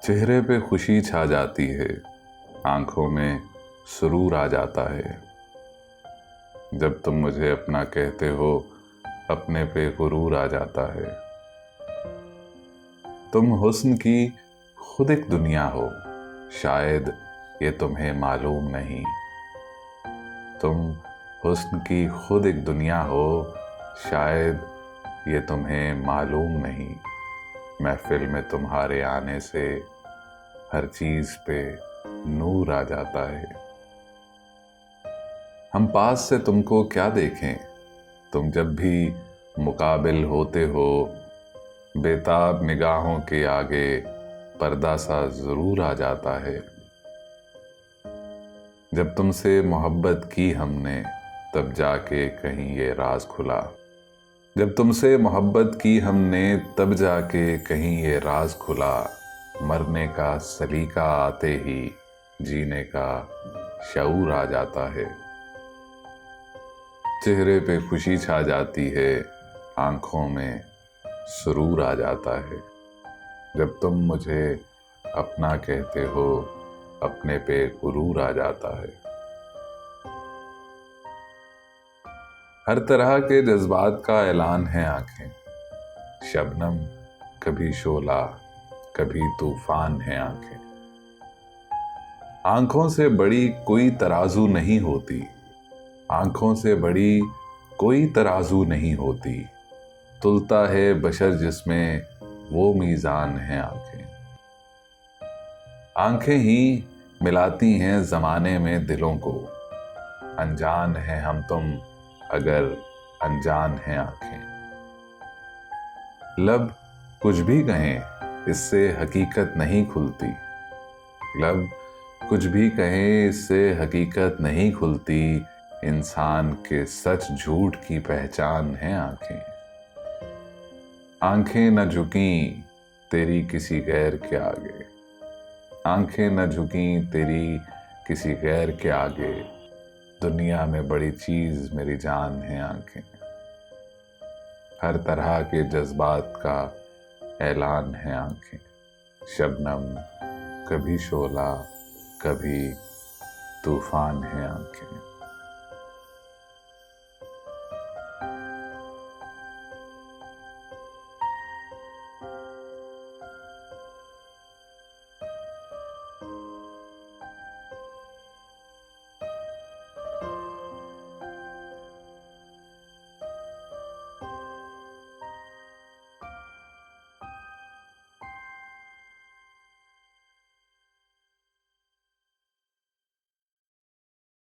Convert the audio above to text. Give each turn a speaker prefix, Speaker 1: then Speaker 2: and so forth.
Speaker 1: चेहरे पे खुशी छा जाती है, आंखों में सुरूर आ जाता है। जब तुम मुझे अपना कहते हो, अपने पे गुरूर आ जाता है। तुम हुस्न की खुद एक दुनिया हो, शायद ये तुम्हें मालूम नहीं। तुम हुस्न की खुद एक दुनिया हो, शायद ये तुम्हें मालूम नहीं। महफिल में तुम्हारे आने से हर चीज पे नूर आ जाता है। हम पास से तुमको क्या देखें, तुम जब भी मुकाबिल होते हो, बेताब निगाहों के आगे पर्दा सा जरूर आ जाता है। जब तुमसे मोहब्बत की हमने, तब जाके कहीं ये राज खुला। जब तुमसे मोहब्बत की हमने, तब जाके कहीं ये राज खुला। मरने का सलीका आते ही जीने का शऊर आ जाता है। चेहरे पे खुशी छा जाती है, आंखों में सुरूर आ जाता है। जब तुम मुझे अपना कहते हो, अपने पे गुरूर आ जाता है। हर तरह के जज्बात का ऐलान है आंखें। शबनम कभी शोला, कभी तूफान है आंखें। आंखों से बड़ी कोई तराजू नहीं होती, आंखों से बड़ी कोई तराजू नहीं होती। तुलता है बशर जिसमें वो मीज़ान है आंखें। आंखें ही मिलाती हैं ज़माने में दिलों को। अनजान है हम तुम, अगर अनजान है आंखें। लब कुछ भी कहें, इससे हकीकत नहीं खुलती। लब कुछ भी कहें, इससे हकीकत नहीं खुलती। इंसान के सच झूठ की पहचान है आंखें। आंखें न झुकी तेरी किसी गैर के आगे। आंखें न झुकी तेरी किसी गैर के आगे। दुनिया में बड़ी चीज मेरी जान है आंखें। हर तरह के जज्बात का ऐलान है आंखें। शबनम कभी शोला, कभी तूफान है आंखें।